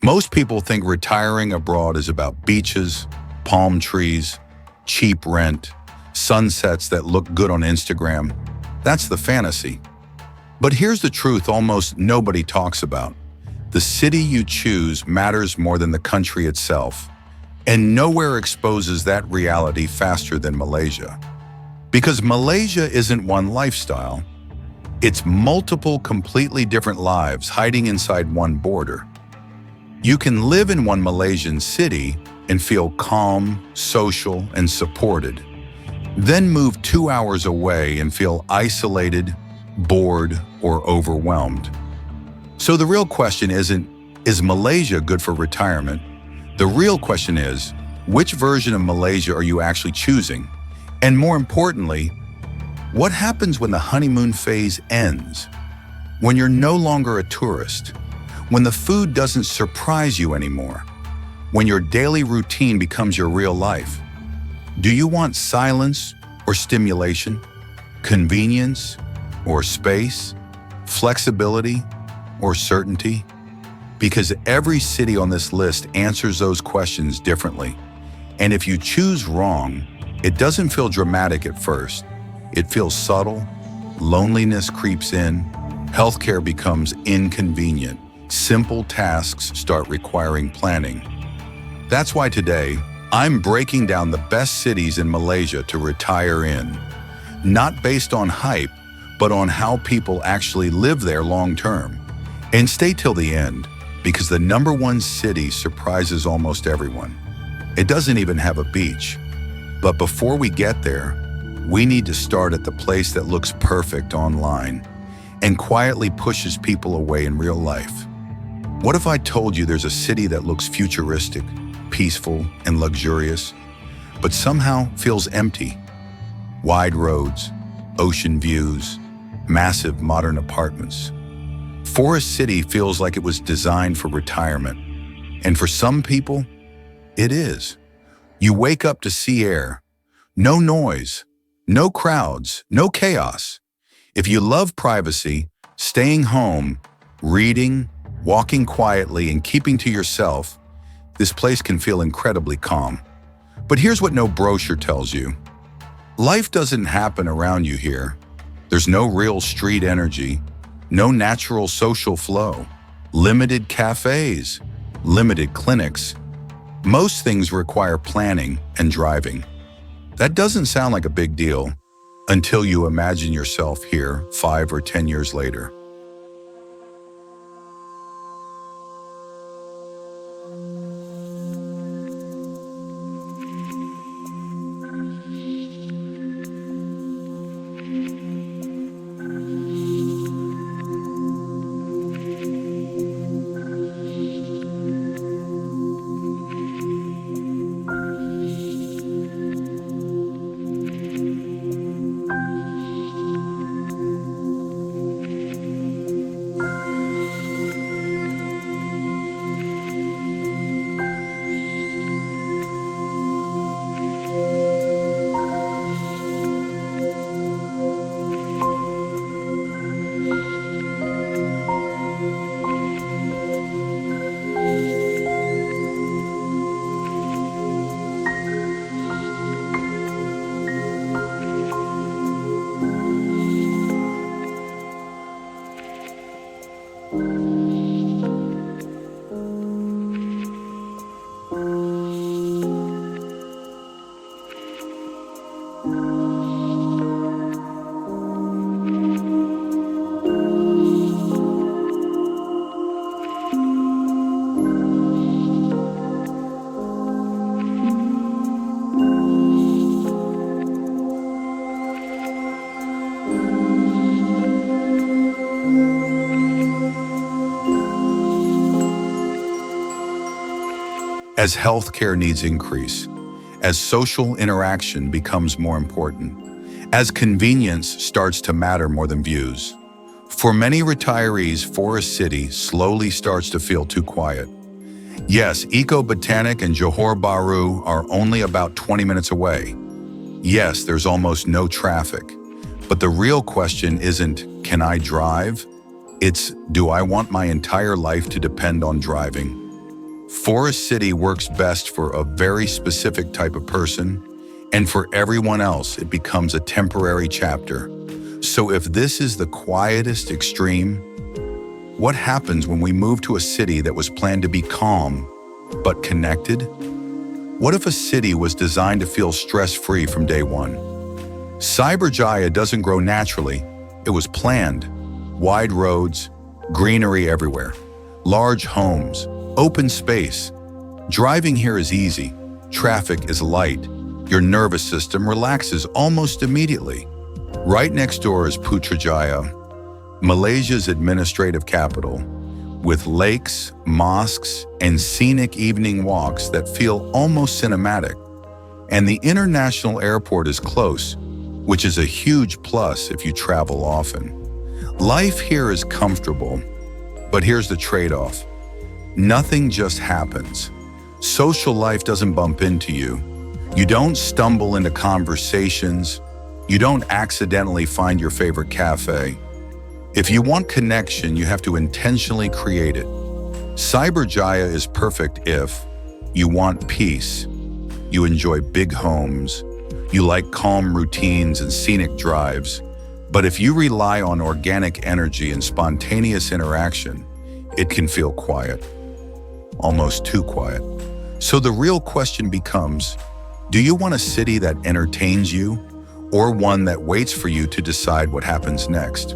Most people think retiring abroad is about beaches, palm trees, cheap rent, sunsets that look good on Instagram. That's the fantasy. But here's the truth almost nobody talks about. The city you choose matters more than the country itself. And nowhere exposes that reality faster than Malaysia. Because Malaysia isn't one lifestyle. It's multiple completely different lives hiding inside one border. You can live in one Malaysian city and feel calm, social, and supported. Then move 2 hours away and feel isolated, bored, or overwhelmed. So the real question isn't, is Malaysia good for retirement? The real question is, which version of Malaysia are you actually choosing? And more importantly, what happens when the honeymoon phase ends? When you're no longer a tourist? When the food doesn't surprise you anymore? When your daily routine becomes your real life? Do you want silence or stimulation? Convenience or space? Flexibility or certainty? Because every city on this list answers those questions differently. And if you choose wrong, it doesn't feel dramatic at first. It feels subtle, loneliness creeps in, healthcare becomes inconvenient, simple tasks start requiring planning. That's why today, I'm breaking down the best cities in Malaysia to retire in. Not based on hype, but on how people actually live there long term. And stay till the end, because the number one city surprises almost everyone. It doesn't even have a beach. But before we get there, we need to start at the place that looks perfect online and quietly pushes people away in real life. What if I told you there's a city that looks futuristic, peaceful, and luxurious, but somehow feels empty? Wide roads, ocean views, massive modern apartments. Forest City feels like it was designed for retirement. And for some people, it is. You wake up to sea air, no noise, no crowds, no chaos. If you love privacy, staying home, reading, walking quietly, and keeping to yourself, this place can feel incredibly calm. But here's what no brochure tells you. Life doesn't happen around you here. There's no real street energy, no natural social flow, limited cafes, limited clinics. Most things require planning and driving. That doesn't sound like a big deal until you imagine yourself here 5 or 10 years later. As healthcare needs increase, as social interaction becomes more important, as convenience starts to matter more than views. For many retirees, Forest City slowly starts to feel too quiet. Yes, Eco-Botanic and Johor Bahru are only about 20 minutes away. Yes, there's almost no traffic. But the real question isn't, can I drive? It's, do I want my entire life to depend on driving? Forest City works best for a very specific type of person, and for everyone else, it becomes a temporary chapter. So if this is the quietest extreme, what happens when we move to a city that was planned to be calm, but connected? What if a city was designed to feel stress-free from day one? Cyberjaya doesn't grow naturally. It was planned. Wide roads, greenery everywhere, large homes, open space. Driving here is easy. Traffic is light. Your nervous system relaxes almost immediately. Right next door is Putrajaya, Malaysia's administrative capital, with lakes, mosques, and scenic evening walks that feel almost cinematic. And the international airport is close, which is a huge plus if you travel often. Life here is comfortable, but here's the trade-off. Nothing just happens. Social life doesn't bump into you. You don't stumble into conversations. You don't accidentally find your favorite cafe. If you want connection, you have to intentionally create it. Cyberjaya is perfect if you want peace, you enjoy big homes, you like calm routines and scenic drives. But if you rely on organic energy and spontaneous interaction, it can feel quiet, almost too quiet. So the real question becomes, do you want a city that entertains you, or one that waits for you to decide what happens next?